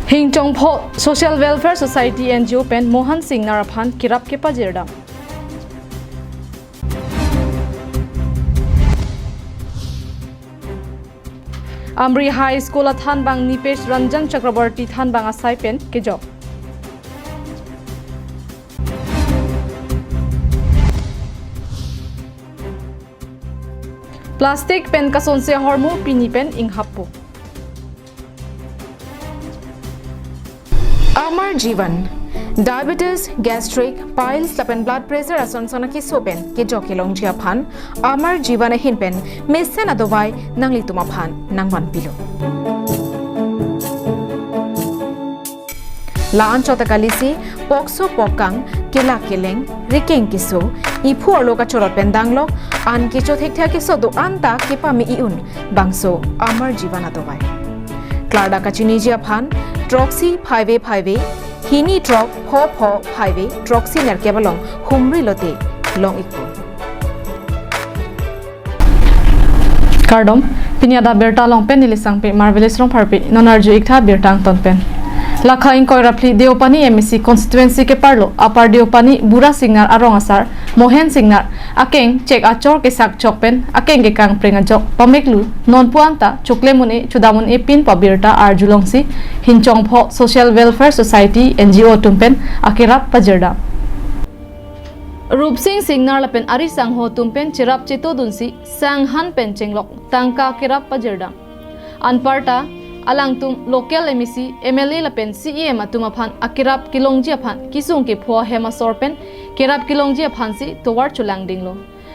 Hingchongpho Social Welfare Society NGO pen Mohan Singh Naraphan kirap ke pajirda. Amri High School at Thanbang Nipesh Ranjan Chakraborty Thanbang asai pen ke job. Plastic pen kasonse hormu pini pen inghapo. Amar Jivan Diabetes, gastric, piles, lapen blood pressure ason sonaki sopen ke jokilong jia phan Amar Jivan hin pen mesen adovai nangli tuma phan nangwan pilo Laan chota kalisi pokso pokang kela keleng rikeng kiso ipu oloka chorot pendanglok an kicho thekthia kiso do anta kipa mi iun bangso Amar Jivan adovai Klarda kachini jia phan Troxy 5A Hini Drop Ho 5A Troxy nerkebalong humri lote long ikpo Kardom pinyada Abirta long pen nilisang pe marvelous long parpi nonarju ikta Abirta ton pen Lakha inkoy rapli Deopani MEC constituency ke parlo apar Deopani Bura Singnar arong asar Mohan Singnar akeng cek achor ke sak chokpen akeng ke kang prenga jok pameklu non puanta choklemune chudamun e pin Abirta arjulongsi Hingchongpho Social Welfare Society NGO tumpen akirap pajirda Rup Singnar lapen ari sang ho tumpen chirap chito dunsi sang han pen chenglok tangka kirap pajirda anparta Alangtum local MEC MLA lapen CEM atumaphan akirap kilongji aphan kisung ke phwa hema sorpen kirap kilongji aphan si towar chulang dinglo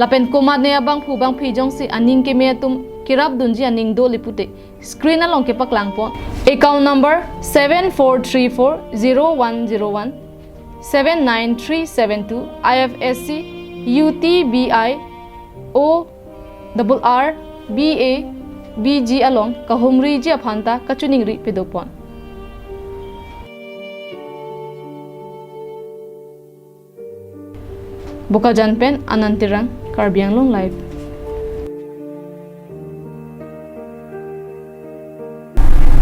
lapen koma ne abang phu bang phijong si aning ke me tum kirap dunji aning do lipute screen along ke paklang pon account number 74340101 79372 IFSC UTBI ORRBA BG along kahumri ji aphanta kachuningri pedopon Bokajan pen anantirang Karbianglong live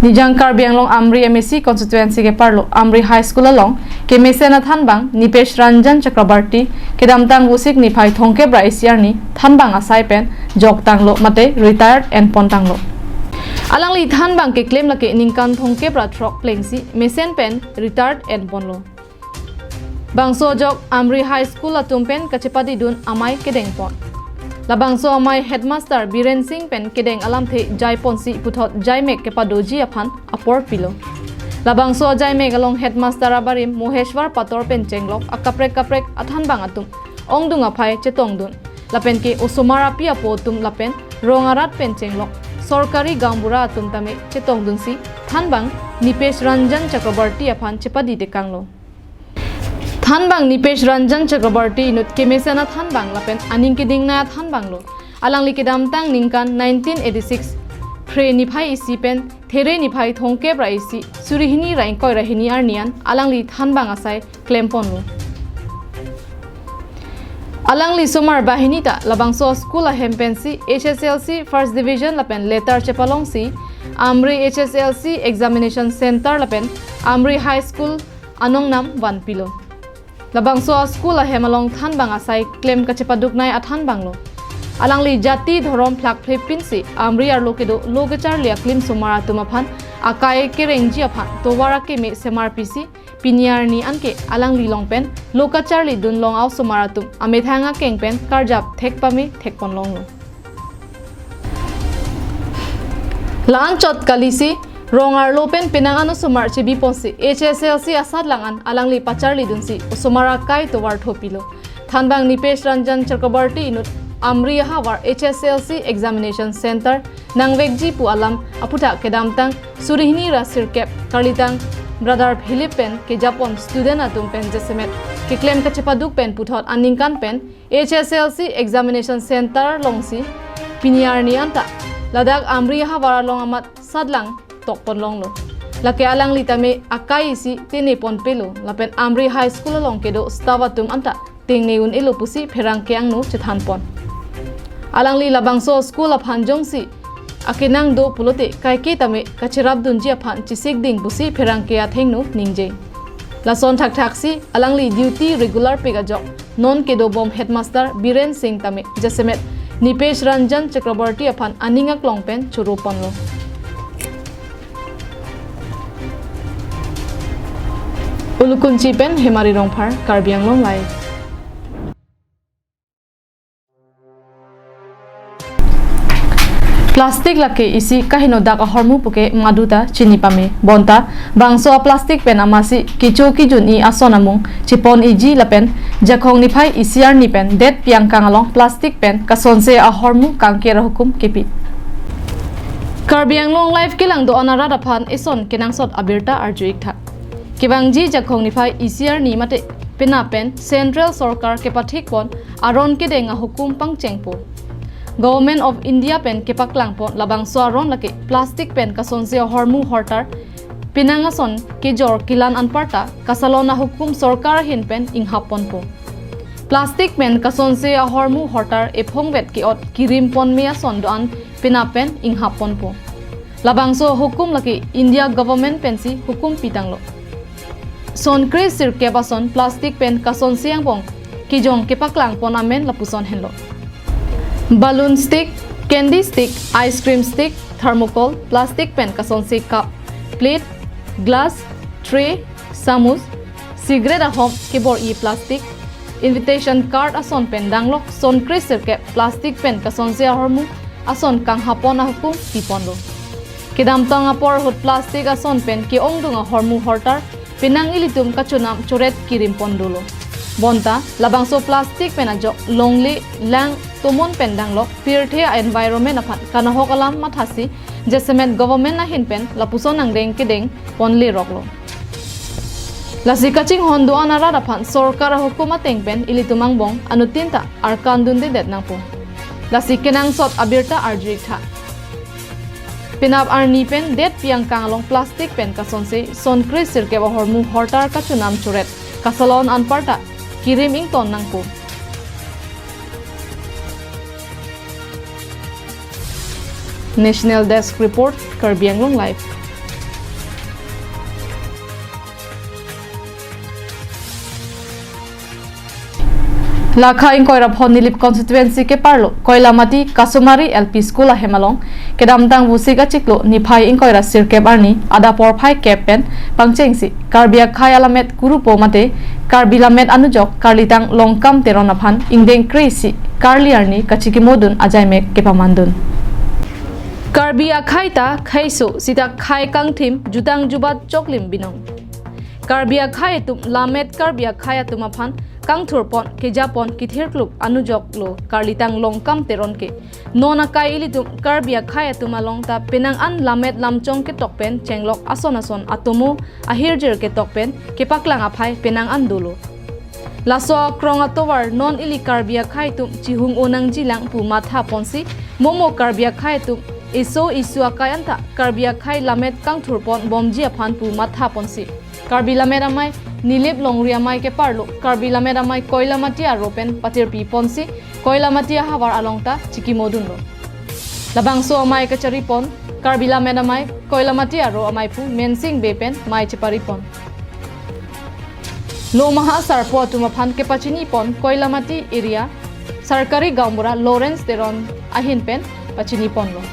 Nijang Karbianglong Amri MEC constituency ke parlo Amri High School along ke mesena Thanbang Nipesh Ranjan Chakraborty ke damtang usik niphai thongke braisiarni Thanbang asai pen jok tanglo mate retired and pontanglo Alangli Thanbang ke claim lake ningkan thongke bra throk plengsi mesen pen retired and ponlo Bangso jok Amri High School atum pen kachepadi dun amai kedeng pon Labangso amai headmaster Biren Singh pen kedeng alam the jai ponsi puthot jaimek ke padoji aphan apor pilo Labangso jaimek along headmaster abarim Moheshwar pator pen chenglok akaprek Thanbang atum ongdung aphai chetong dun lapen ke osomara pia po tum lapen rongarat pen chenglok sorkari gambura atum tame chetong dunsi Thanbang Nipesh Ranjan Chakraborty aphan chepadi dekanglo Thanbang Nipesh Ranjan Chakraborty inut kemesana Thanbang lapen aning kidingna Thanbang lo alangli kidam tang ningkan 1986 pre niphai isi pen there niphai thongke pra isi surihini raingkoi rahini arnian alangli Thanbang asai klempon lo Alangli Sumar Bahini ta Labangso School a Hempensi HSLC First Division lapen letter chepalongsi Amri HSLC Examination Center lapen Amri High School Anongnam 1 pilo Labangso School a Hemalong Thanbang asai claim kachepaduknai athanbang lo Alangli Jati Dhorom Plak Philipinsi Amri arlokedo logachar lia klim Sumara tumaphan akai kerengji aphan towara ke me semarpisi Pinyarni anke alangli longpen lokachar li dun long aw sumaratum amethanga kengpen karjap thekpami thekpon long lo Laan chot kalisi rongar lopen pinangano sumar chebi ponsi HSLC asad langan alangli pachar li dunsi usumara kai towar thopilo Thanbang Nipesh Ranjan Chakraborty inut Amri hawar HSLC Examination Center nangwekji pu alam aputa kedamtang surihini rasir kep karlitang Brother Philip pen ke Japon student atum pen jesemet ke claim ka chepaduk pen puthot aningkan pen HSLC Examination Center longsi pinyarni anta ladak Amri hawar long amat sadlang tokpon long lo lake alang litame akai si tene pon pelo lapen Amri High School long kedo stavatum anta tingneun elo pusi pherang keang no chethan pon alangli labangso school of hanjongsi akinang do pulote kaiki tame kachirab dunji aphan chisik ding busi pherang ke athengnu ningje lason thak thaksi alangli duty regular pega job non kedo bom headmaster Biren Singh tame jasemet Nipesh Ranjan Chakrabarti aphan aninga klongpen churu ponlo Ulukunchi pen Hemari Rongphar Karbi Anglong Live Plastic lake isi kahino dak hormu puke maduta chini pame bonta bangso plastic pen amasi kicho kijun I asonamung chipon iji lapen jakhong ni phai isiar ni pen det piang kang along plastic pen kasonse a hormu kangkera hukum kepi Karbi Anglong Live kilang do onara daphan ison kenang sot Abirta arjuik tha kibangji jakhong ni phai isiar ni mate pena pen central sarkar ke pathik pon aron ke denga hukum pang chengpo Government of India pen kepaklang pon labang soaron lake plastic pen kasonse hormu hortar pinangason ke jor kilan anparta kasalona hukum sarkar hin pen inghapon po plastic pen kasonse hormu hortar ephongvet ki ot kirim pon mea son doan pina pen inghapon po labang so hukum lake India government pen si hukum pitanglo son kre sirke bason plastic pen kasonse yang pong ki jong kepaklang pon amen lapuson henlo Balloon stick, candy stick, ice cream stick, thermocol, plastic pen kasonse cup, plate, glass, tray, samus, cigarette ahom kibor I plastic, invitation card ason pen danglok, son kriser ke plastic pen kasonse ahormu ason kang hapon ahukum piponlo. Kidam tang apor hut plastic ason pen ki ongdung ahormu hortar pinang ilitum kachunam choret kirim pondulo. Bonta labangso plastic pen ajo longli lang Tumon pendang lok pirthe environment aphan kanahok alam mathasi jesemet government na hinpen lapuson ang deng kedeng ponli roklo lasi kaching hondo anara aphan sarkar hukuma tengpen ilitumang bong anutinta arkan dunde det nangpo lasi kenang sot Abirta arjik tha pinap arni pen det piang kanglong plastic pen kasonse son krisir ke hormu hortar kachunam churet kasalon anparta kirim ing ton nangpo National Desk Report, Karbi Anglong Live. Lakha in Koirap Honilip constituency ke parlo, Koilamati Kasumari LP School a Hemalong, Kedamtang Wusiga Chiklo, Nipai in Koira Sirkep Arni, Adapor Pai Kepen, Pangchengsi, Karbia Kayalamet Kurupo Mate, Karbilamet Anujok, Karlitang Longkam Teronapan, Indeng Crazy, Karli Arni, Kachikimodun, Ajaimek Kepamandun. Karbi akhaita khaiso sita khai kang thim jutang jubat choklim binong Karbi akhai tum lamet Karbi akhaya tumaphan kang thurpon ke japon kithir kluk anujok lo karlitang longkam teron ke nona kai ilitum Karbi akhaya tumalong ta penang an lamet lamchong ke tokpen chenglok ason atomo ahirjer ke tokpen ke paklang aphai penang an dulo laso krong atowar non ili Karbi akhai tum chihung onang jilang pu matha ponsi momo Karbi akhai tum isu akayanta Karbi akhai lamet kang thurpon bomji aphan pu matha ponsi Karbi lamet amai nilip longri amai ke parlo Karbi lamet amai koilamati aropen patir pi ponsi koilamati hawar alongta chikimodun lo labangso amai ke charipon Karbi lamet amai koilamati aro amai pu mensing bepen mai cheparipon lo maha sarpo tumaphan ke pachini pon koilamati area sarkari gambura Lawrence Teron ahin pen pachini pon lo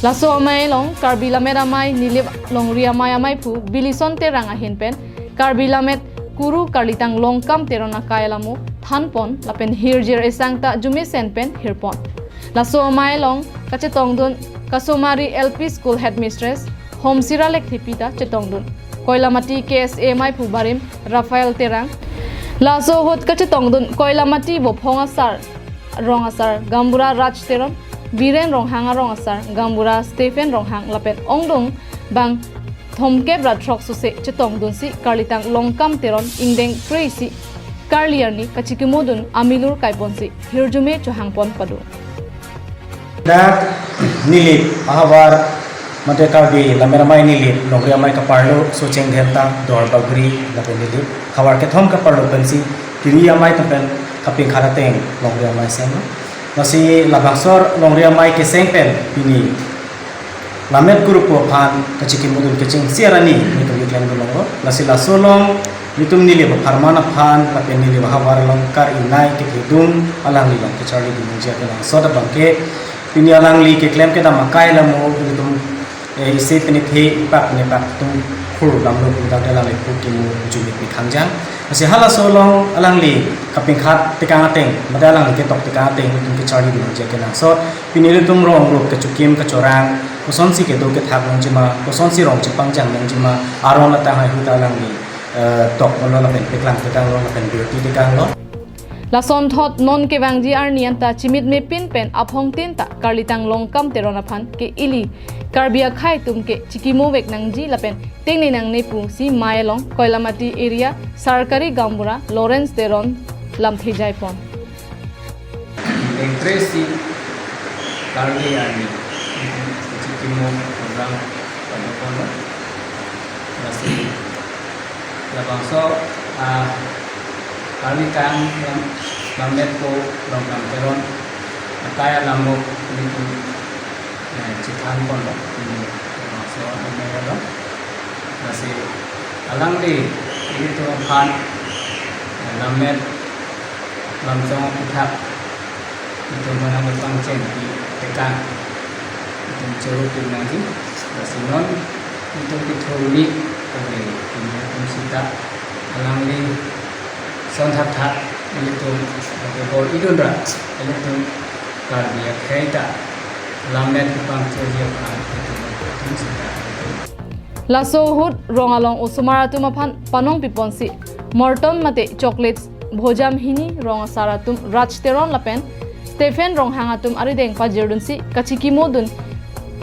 Laso amai long Karbi lamet amai nilip longri amai pu bilison terang ahin pen Karbi lamet kuru karlitang longkam terona kailamo thanpon lapen hirjir esangta jumisen pen hirpon Laso amai long kachetongdun Kasumari LP School Headmistress Homsira Lekthipita chetongdun Koilamati KSA mai pu barim Rafael Terang Laso hot kachetongdun Koilamati bophonga sar rongasar Gambura Raj Teron Biren Ronghang Rongasar Gambura Stephen Ronghang lapen ongdong bang thomke bratrok suse chetong dunsi karlitang longkam teron ingdeng crazy karliarni kachikimodun amilur kaiponsi hirjume chohangpon padu dak nilip ahawar mate Karbi lameramai nilip longriamai kaparlo socheng delta dor bagri lapen nilip hawar ke thom kaparlo pensi kiriamai tapen kaping kharateng longriamai sem Nasi labangsor longriamai kesengpen pini lamet guru po phan kachiki mudun kaching siarani nitum iklan gulongo lasila solong nitum nili ba farmana phan la pen nili ba hawar long kar inai ke hidum alang li long ke charli dum jia ke lang soda bangke pini alang li ke klem ke da makai la mo nitum ise pini the pak ne pak tum khur lam lo da da la le ku ki mu jumi pi khangjang ase hala solong alang li kaping khat tikang ateng madalang ke tok tikang ateng nitum ke charli dum jia ke lang so pini nitum rong ro ke chukim ke chorang kosonsi ke do ke thak long jima kosonsi rong chipang jang long jima aron la ta hai hu ta lang li tok lo la pen peklang ke tang lo la pen beauty de kang lo la son thot non ke wang ji ar nian ta chimit me pin pen aphong tin ta karlitang long kam terona phan ke ili karbia khai tum ke chikimo vek nang ji la pen teng ni nang ne pu si mailong koilamati area sarkari gambura lawrence deron lam thejai pon Entresi karbi ani chikimo program pada kono masih labang so kali kang yang bamet ko program teron kaya lambok itu cikan kono so amero masih alang di itu kan lamet langsung pihak itu mana berpangcen di tekan itu cerut lagi masih non itu dituruni oleh ini sita alang di son thap itu bol idundra itu karya kaita lamet berpangcen dia kan itu sita la so hut rongalong usumara tu maphan panong piponsi morton mate chocolates bhojam hini rong saratum rajteron lapen Stephen rong hangatum arideng pajerdun si kachiki modun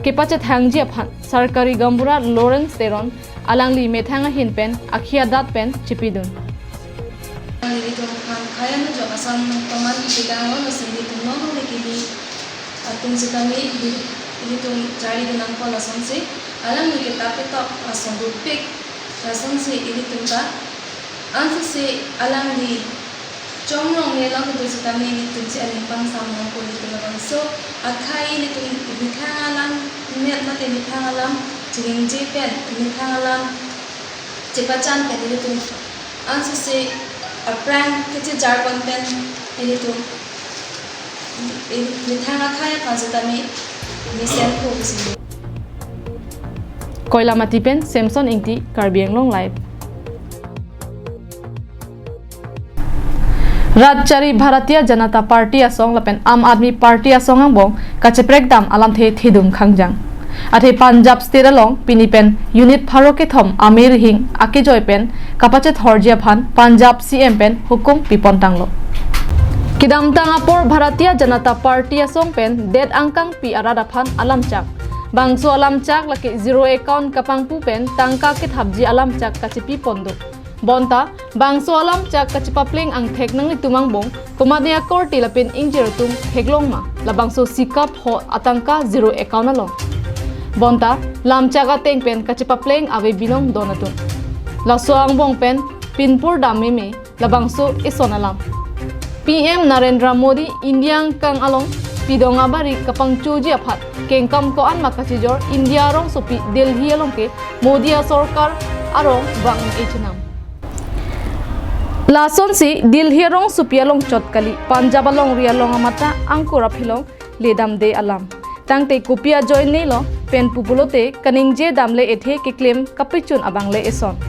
kepache thangji aphan sarkari gambura lawrence teron alangli methanga hin pen akhia dat pen chipidun itu kan kaya nu jo kasan teman digango mesin itu nono lekini atung sekali itu cari dengan pola sonsi alang ni kita petok asong bupik sonsi ini tempat ansi alang di Jomrong ni lang tu sekali ni tu si aling pang sama ko ni tu lang so akai ni tu mikang alam net mate mikang alam jing jipen mikang alam cepacan pen ni tu ansi si prank kecil jar konten ini tu mikang akai pas kami misen ko bisi koilamati pen samson ingti karbiang long live Rajchari Bharatiya Janata Party asong lapen Am Admi Party asong ang bong kacheprek dam alam the thidum khangjang athe Punjab state along pinipen unit pharoke thom amir hing ake joy pen kapache thorjia phan Punjab CM pen hukum pipon tanglo kidam tangapor Bharatiya Janata Party asong pen det angkang pi arada phan alam chak bangso alam chak lake zero account kapangpu pen tangka ke thabji alam chak kachepi pondo bonta bangso alam chak kachipapling ang thek nang tumang bong kumadya korti lapin injir tum theklong ma labangso sikap ho atangka zero account along bonta lam chaga teng pen kachipapling ave binong donatum laso ang bong pen pinpur dami me labangso isonalam PM Narendra Modi Indiang kang along pidong abari kapang chuji aphat kengkam ko an makachijor India rong sopi Delhi along ke Modi sarkar arong bang echnam Lason si Delhi rong supialong chotkali Punjab along rialong amata angkura philong ledam de alam tangte kupia join nelo pen pupulote kaningje damle ethe ke claim kapichun abangle eson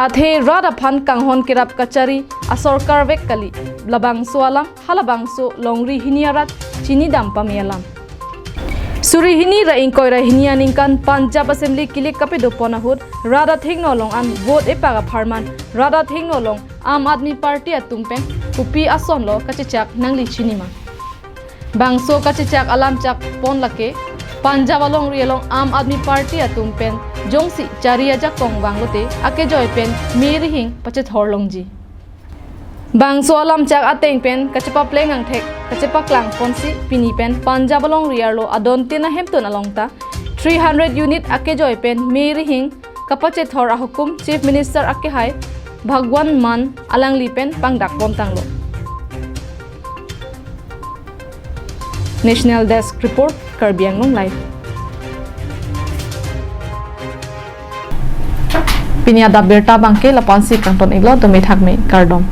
athe rada phan kanghon kirap kachari asorkar vek kali labang soalam halabang so longri hiniarat chini dam pamialam Suri hini ra ingkoi ra hinia ningkan Punjab Assembly kilik kape do ponahut rada thingno long an vote epaga pharman rada thingno long Am Admi Party atumpen kupi ason lo kachichak nangli chinima bangso kachichak alam chak pon lake Punjab along rialong Am Admi Party atumpen jongsi charia jak kong banglote ake joy pen meri hing pachet horlongji bangso alam chak ateng pen kachepa pleng ang thek kachepa klang ponsi pini pen Punjab along riarlo adontina hemton alongta 300 unit ake joy pen meri hing kapachet hor ahukum chief minister ake hai Bhagwan man alang lipen pangdak pontanglo National Desk Report Karbiang Long Live Pini Adap Abirta bangke lapan si kangton iglo domi thakme kardom.